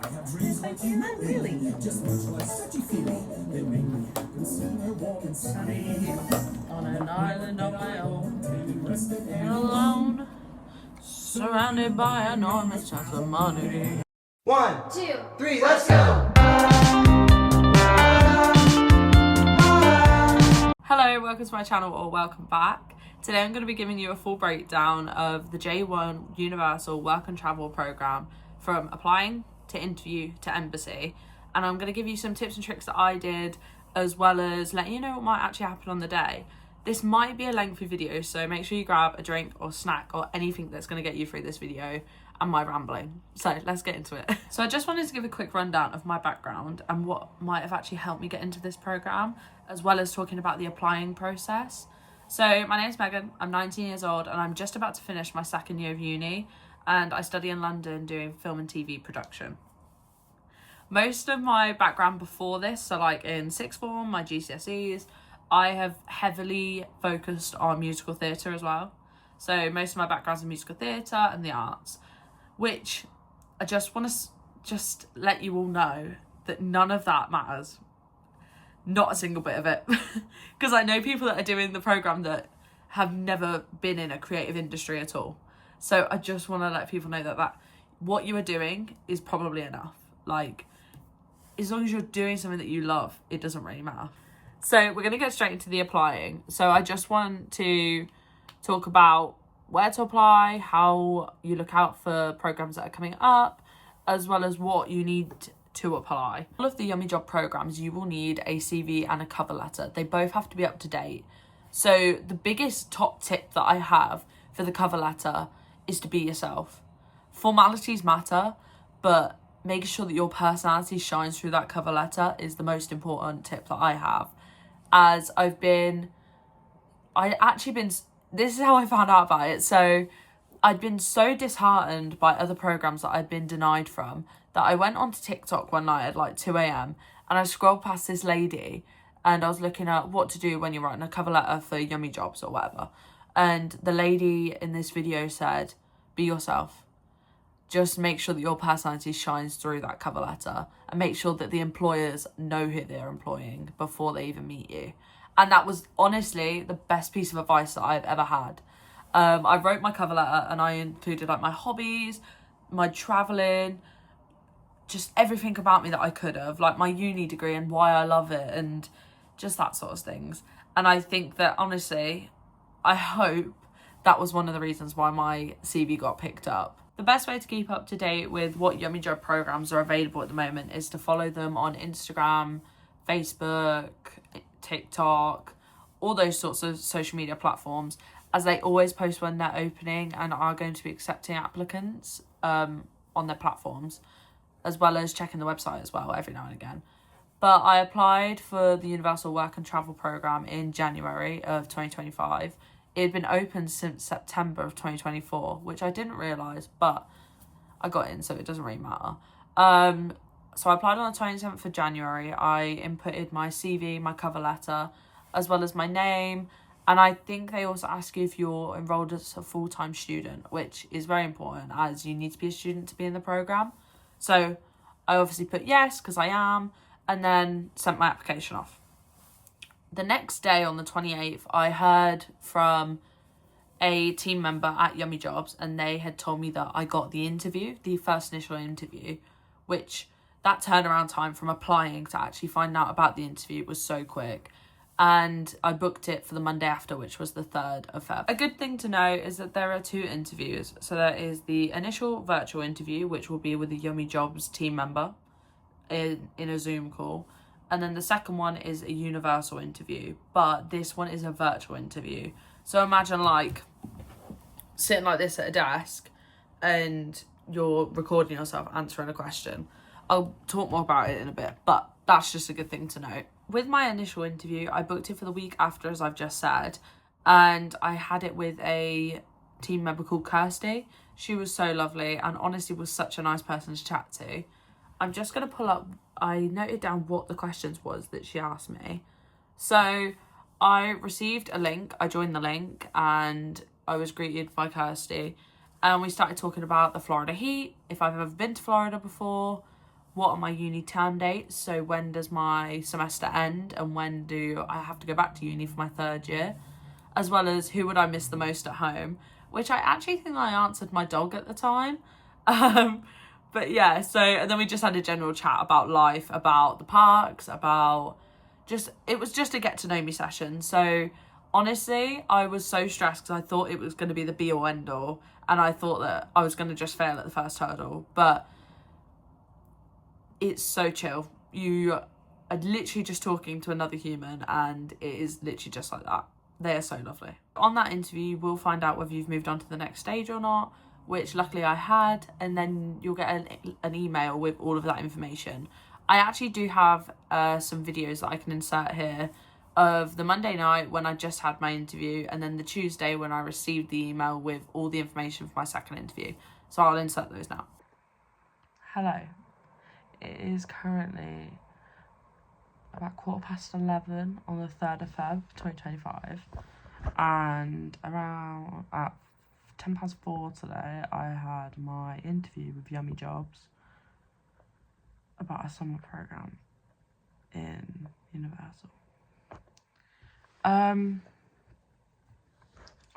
Thank you, man, really. Just much like such a feeling. They make me happen somewhere warm and sunny. On an island of my own, Feeling rested and alone, surrounded by enormous amounts of money. 1, 2, 3, let's go! Hello, welcome to my channel or welcome back. Today I'm going to be giving you a full breakdown of the J1 Universal Work and Travel Programme from applying to interview to embassy, and I'm going to give you some tips and tricks that I did, as well as let you know what might actually happen on the day. This might be a lengthy video, so make sure you grab a drink or snack or anything that's going to get you through this video and my rambling. So let's get into it. So I just wanted to give a quick rundown of my background and what might have actually helped me get into this programme, as well as talking about the applying process. So my name's Megan, I'm 19 years old and I'm just about to finish my second year of uni, and I study in London doing film and TV production. Most of my background before this, so like in sixth form, my GCSEs, I have heavily focused on musical theatre as well. So most of my background's in musical theatre and the arts, which I just want to just let you all know that none of that matters. Not a single bit of it. Because I know people that are doing the programme that have never been in a creative industry at all. So I just want to let people know that what you are doing is probably enough. Like, as long as you're doing something that you love, it doesn't really matter. So we're going to get straight into the applying. So I just want to talk about where to apply, how you look out for programmes that are coming up, as well as what you need to apply. All of the Yummy Job programmes, you will need a CV and a cover letter. They both have to be up to date. So the biggest top tip that I have for the cover letter is to be yourself. Formalities matter, but making sure that your personality shines through that cover letter is the most important tip that I have. As this is how I found out about it. So I'd been so disheartened by other programs that I'd been denied from that I went onto TikTok one night at like 2 a.m. and I scrolled past this lady and I was looking at what to do when you're writing a cover letter for Yummy Jobs or whatever. And the lady in this video said, be yourself. Just make sure that your personality shines through that cover letter and make sure that the employers know who they're employing before they even meet you. And that was honestly the best piece of advice that I've ever had. I wrote my cover letter and I included like my hobbies, my travelling, just everything about me that I could have, like my uni degree and why I love it and just that sort of things. And I think that honestly, I hope that was one of the reasons why my CV got picked up. The best way to keep up to date with what Yummy Job programmes are available at the moment is to follow them on Instagram, Facebook, TikTok, all those sorts of social media platforms, as they always post when they're opening and are going to be accepting applicants on their platforms, as well as checking the website as well every now and again. But I applied for the Universal Work and Travel Programme in January of 2025. It had been open since September of 2024, which I didn't realise, but I got in, so it doesn't really matter. So I applied on the 27th of January. I inputted my CV, my cover letter, as well as my name. And I think they also ask you if you're enrolled as a full-time student, which is very important as you need to be a student to be in the programme. So I obviously put yes, because I am, and then sent my application off. The next day on the 28th, I heard from a team member at Yummy Jobs, and they had told me that I got the interview, the first initial interview, which that turnaround time from applying to actually find out about the interview was so quick. And I booked it for the Monday after, which was the 3rd of Feb. A good thing to know is that there are 2 interviews. So there is the initial virtual interview, which will be with a Yummy Jobs team member in a Zoom call. And then the second one is a universal interview, but this one is a virtual interview. So imagine like sitting like this at a desk and you're recording yourself answering a question. I'll talk more about it in a bit, but that's just a good thing to note. With my initial interview, I booked it for the week after, as I've just said, and I had it with a team member called Kirsty. She was so lovely and honestly was such a nice person to chat to. I'm just going to pull up, I noted down what the questions was that she asked me. So I received a link, I joined the link, and I was greeted by Kirsty. And we started talking about the Florida heat, if I've ever been to Florida before, what are my uni term dates, so when does my semester end and when do I have to go back to uni for my 3rd year, as well as who would I miss the most at home, which I actually think I answered my dog at the time. But yeah, so, and then we just had a general chat about life, about the parks, about just, it was just a get to know me session. So honestly, I was so stressed because I thought it was going to be the be all end all, and I thought that I was going to just fail at the first hurdle, but it's so chill. You are literally just talking to another human, and it is literally just like that. They are so lovely. On that interview, we'll find out whether you've moved on to the next stage or not, which luckily I had, and then you'll get an email with all of that information. I actually do have some videos that I can insert here of the Monday night when I just had my interview, and then the Tuesday when I received the email with all the information for my second interview. So I'll insert those now. Hello. It is currently about 11:15 on the 3rd of Feb 2025, and around at 4:10 today I had my interview with Yummy Jobs about a summer programme in Universal. I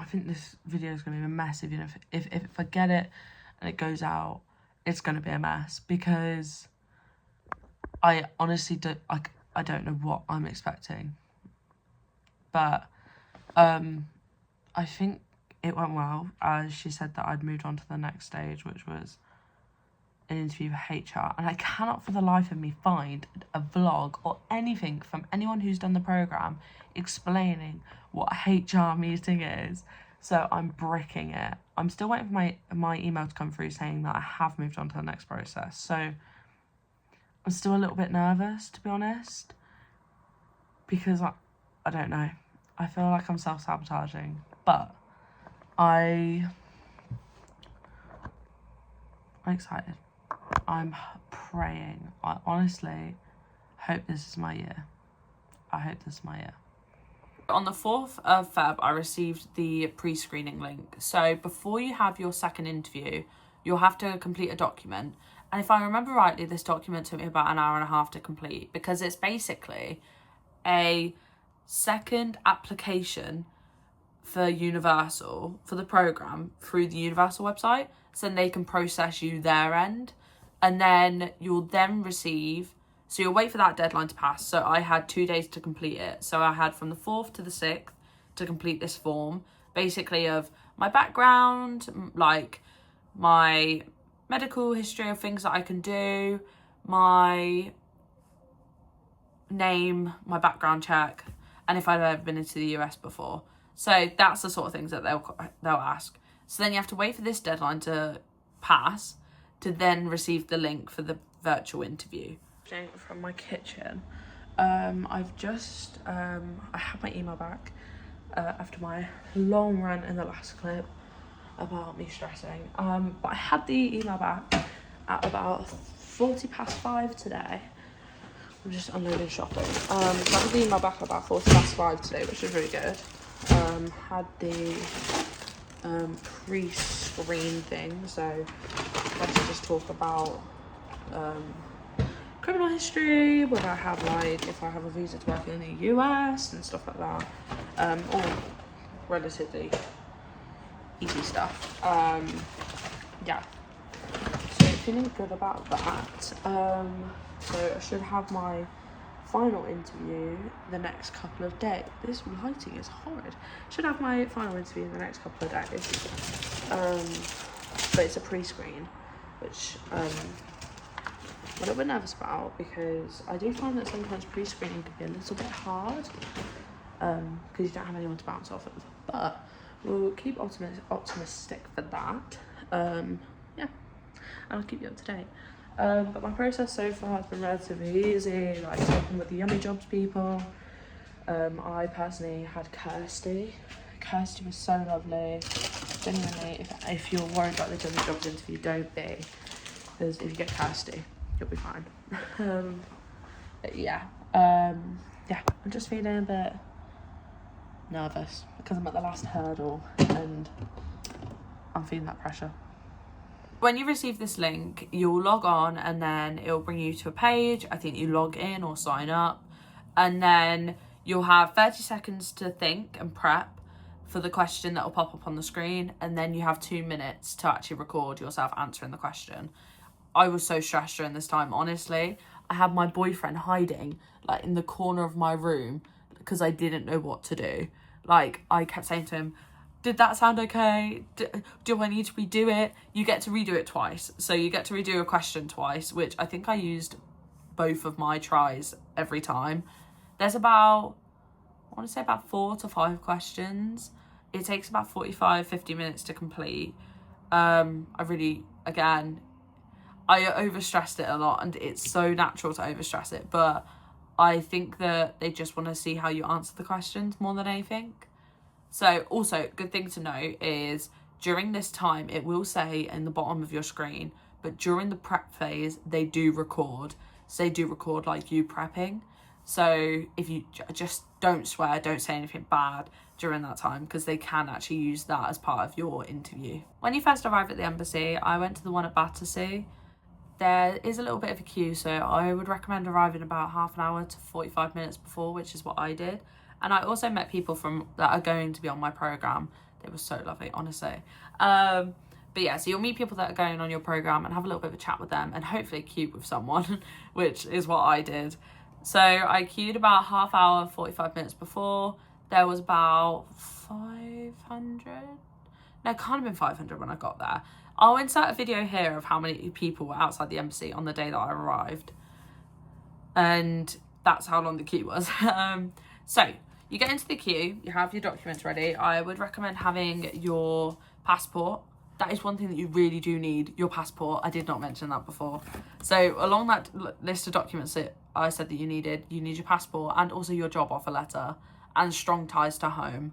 think this video is going to be a mess. If I get it and it goes out, it's going to be a mess, because I honestly I don't know what I'm expecting. But I think it went well, as she said that I'd moved on to the next stage, which was an interview with HR. And I cannot for the life of me find a vlog or anything from anyone who's done the programme explaining what a HR meeting is. So I'm bricking it. I'm still waiting for my email to come through saying that I have moved on to the next process. So I'm still a little bit nervous, to be honest, because I don't know. I feel like I'm self-sabotaging, but I'm excited. I'm praying. I honestly hope this is my year. I hope this is my year. On the 4th of Feb, I received the pre-screening link. So before you have your second interview, you'll have to complete a document. And if I remember rightly, this document took me about an hour and a half to complete, because it's basically a second application for Universal, for the programme, through the Universal website, so then they can process you their end. And then you'll then receive, so you'll wait for that deadline to pass. So I had 2 days to complete it. So I had from the 4th to the 6th to complete this form, basically of my background, like my medical history of things that I can do, my name, my background check, and if I've ever been into the US before. So that's the sort of things that they'll ask. So then you have to wait for this deadline to pass to then receive the link for the virtual interview. From my kitchen, I've just I had my email back after my long rant in the last clip about me stressing, but I had the email back at about 5:40 today. I'm just unloading shopping. So I had the email back at about 5:40 today, which was really good. Had the pre-screen thing, so let's just talk about criminal history, whether I have if I have a visa to work in the US and stuff like that. All relatively easy stuff. Yeah, so feeling good about that. So I should have my final interview the next couple of days. This lighting is horrid. Should have my final interview in the next couple of days. But it's a pre-screen, which I'm a little bit nervous about, because I do find that sometimes pre-screening can be a little bit hard, because you don't have anyone to bounce off of. But we'll keep optimistic for that. Yeah, and I'll keep you up to date. But my process so far has been relatively easy, like talking with the Yummy Jobs people. I personally had Kirsty. Kirsty was so lovely. Genuinely, if you're worried about the Yummy Jobs interview, don't be, because if you get Kirsty, you'll be fine. Yeah, I'm just feeling a bit nervous because I'm at the last hurdle and I'm feeling that pressure. when you receive this link, you'll log on and then it'll bring you to a page. I think you log in or sign up, and then you'll have 30 seconds to think and prep for the question that will pop up on the screen, and then you have 2 minutes to actually record yourself answering the question. I was so stressed during this time, honestly. I had my boyfriend hiding like in the corner of my room because I didn't know what to do. Like, I kept saying to him, did that sound okay? Do I need to redo it? You get to redo it twice. So you get to redo a question twice, which I think I used both of my tries every time. There's about, I want to say about 4 to 5 questions. It takes about 45-50 minutes to complete. I overstressed it a lot, and it's so natural to overstress it, but I think that they just want to see how you answer the questions more than anything. So also, good thing to know is during this time, it will say in the bottom of your screen, but during the prep phase, they do record. So they do record like you prepping. So if you just don't swear, don't say anything bad during that time, because they can actually use that as part of your interview. When you first arrive at the embassy, I went to the one at Battersea. There is a little bit of a queue, so I would recommend arriving about half an hour to 45 minutes before, which is what I did. And I also met people that are going to be on my programme. They were so lovely, honestly. But yeah, so you'll meet people that are going on your programme and have a little bit of a chat with them and hopefully queue with someone, which is what I did. So I queued about half hour, 45 minutes before. There was about 500. No, it can't have been 500 when I got there. I'll insert a video here of how many people were outside the embassy on the day that I arrived. And that's how long the queue was. So you get into the queue, you have your documents ready. I would recommend having your passport. That is one thing that you really do need, your passport. I did not mention that before. So along that list of documents that I said that you need your passport and also your job offer letter and strong ties to home.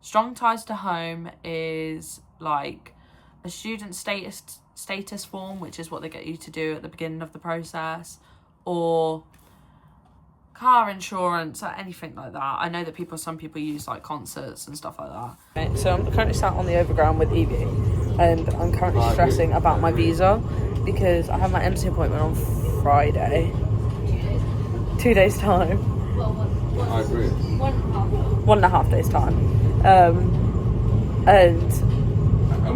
Strong ties to home is like a student status form, which is what they get you to do at the beginning of the process, or car insurance or anything like that. I know that some people use like concerts and stuff like that. Okay, so I'm currently sat on the overground with Evie, and I'm currently stressing about my visa because I have my embassy appointment on Friday. 2 days time. I agree. 1.5 days time. And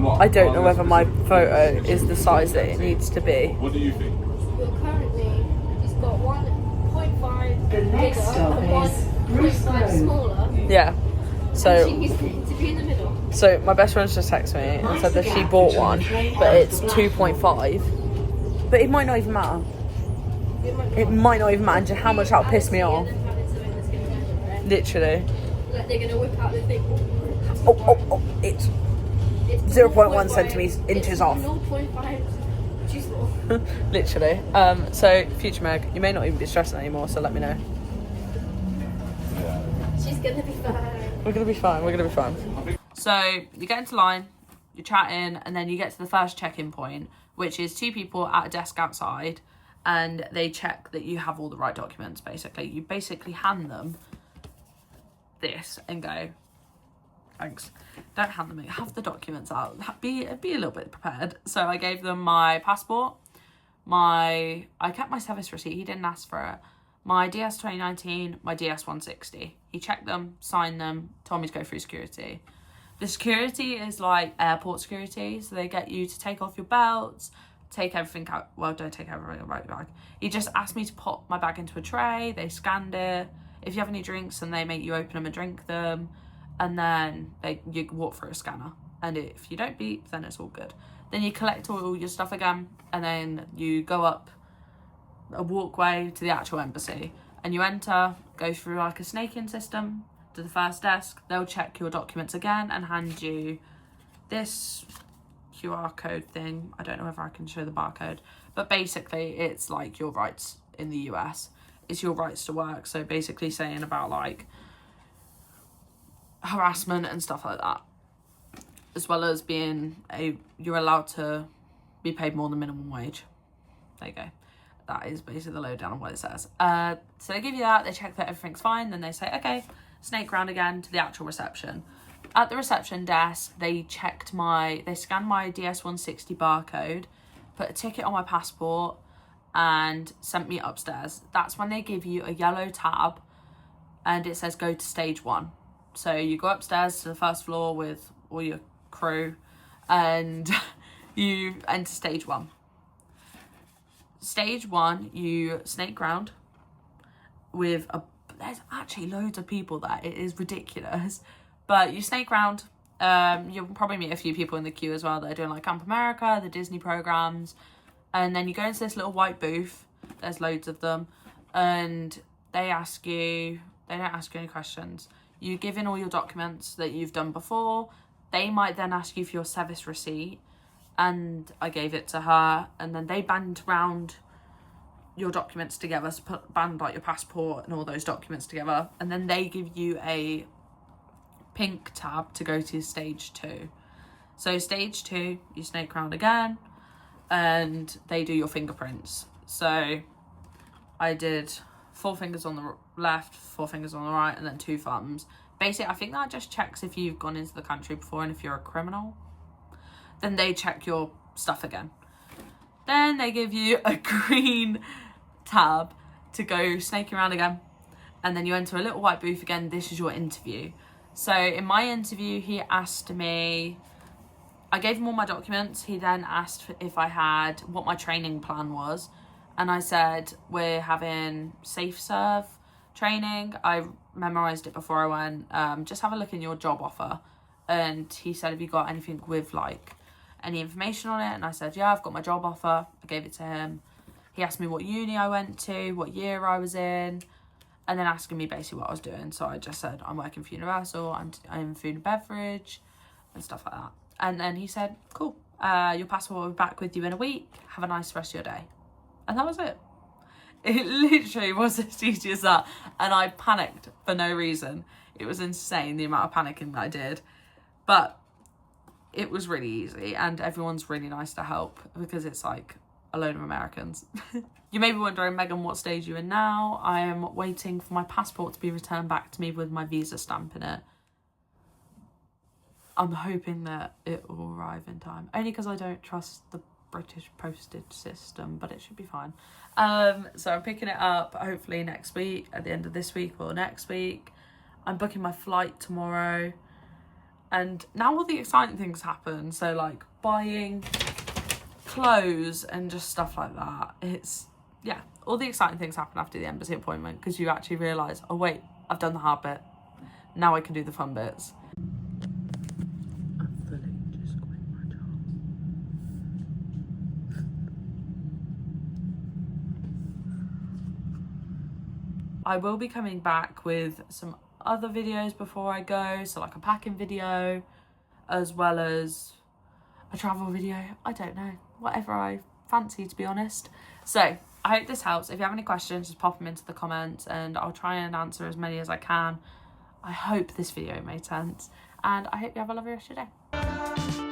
what? I don't know whether my photo is the size that it needs to be. What do you think? Well, currently, he's got 1.5 The next bigger stop and is 1.5 Bruce smaller. Yeah. So He's going to be in the middle. So my best friend's just texted me and said that she bought one, but it's 2.5. But it might not even matter. It might not even matter how much that'll piss me off. Literally. Like they're going to whip out the thing. Oh, it's 0.1 centimetres inches off. 0.5 too small. Literally. So future Meg, you may not even be stressing anymore, so let me know. She's going to be fine. We're gonna be fine. So you get into line, you're chatting, and then you get to the first check-in point, which is 2 people at a desk outside, and they check that you have all the right documents. Basically, you basically hand them this and go, thanks. Don't hand them it. Have the documents out. Be a little bit prepared. So I gave them my passport. I kept my service receipt. He didn't ask for it. My DS 2019, my DS 160. He checked them, signed them, told me to go through security. The security is like airport security, so they get you to take off your belts, take everything out. Well, don't take everything out your bag. He just asked me to pop my bag into a tray. They scanned it. If you have any drinks, then they make you open them and drink them, and then you walk through a scanner. And if you don't beep, then it's all good. Then you collect all your stuff again, and then you go up a walkway to the actual embassy, and you enter, go through like a snaking system to the first desk. They'll check your documents again and hand you this QR code thing. I don't know whether I can show the barcode, but basically it's like your rights in the US. It's your rights to work. So basically saying about like harassment and stuff like that, as well as you're allowed to be paid more than minimum wage. There you go. That is basically the lowdown on what it says. So they give you that, they check that everything's fine, then they say, okay, snake round again to the actual reception. At the reception desk, they scanned my DS-160 barcode, put a ticket on my passport, and sent me upstairs. That's when they give you a yellow tab and it says go to stage 1. So you go upstairs to the first floor with all your crew and you enter stage 1. Stage 1, you snake round with there's actually loads of people there. It is ridiculous. But you snake round. You'll probably meet a few people in the queue as well that are doing like Camp America, the Disney programs. And then you go into this little white booth. There's loads of them. And they don't ask you any questions. You give in all your documents that you've done before. They might then ask you for your service receipt. And I gave it to her. And then they band round your documents together. So band like your passport and all those documents together. And then they give you a pink tab to go to stage 2. So stage 2, you snake round again. And they do your fingerprints. So I did 4 fingers on the left, 4 fingers on the right, and then 2 thumbs. Basically, I think that just checks if you've gone into the country before and if you're a criminal. Then they check your stuff again. Then they give you a green tab to go snaking around again. And then you enter a little white booth again. This is your interview. So in my interview, he asked me, I gave him all my documents. He then asked if I had, what my training plan was. And I said, we're having safe serve training. I memorized it before I went. Just have a look in your job offer. And he said, have you got anything with like any information on it? And I said, yeah, I've got my job offer. I gave it to him. He asked me what uni I went to, what year I was in, and then asking me basically what I was doing. So I just said, I'm working for Universal, I'm in food and beverage and stuff like that. And then he said, cool, your passport will be back with you in a week. Have a nice rest of your day. And that was it. It literally was as easy as that. And I panicked for no reason. It was insane, the amount of panicking that I did. But it was really easy. And everyone's really nice to help because it's like a load of Americans. You may be wondering, Megan, what stage are you in now? I am waiting for my passport to be returned back to me with my visa stamp in it. I'm hoping that it will arrive in time. Only because I don't trust the British postage system, but it should be fine. So I'm picking it up hopefully next week, at the end of this week or next week. I'm booking my flight tomorrow. And now all the exciting things happen. So like buying clothes and just stuff like that. Yeah, all the exciting things happen after the embassy appointment because you actually realise, oh wait, I've done the hard bit. Now I can do the fun bits. I'm fully just quit my job. I will be coming back with some other videos before I go, so like a packing video as well as a travel video. I don't know, whatever I fancy, to be honest. So I hope this helps. If you have any questions, just pop them into the comments and I'll try and answer as many as I can. I hope this video made sense and I hope you have a lovely rest of your day.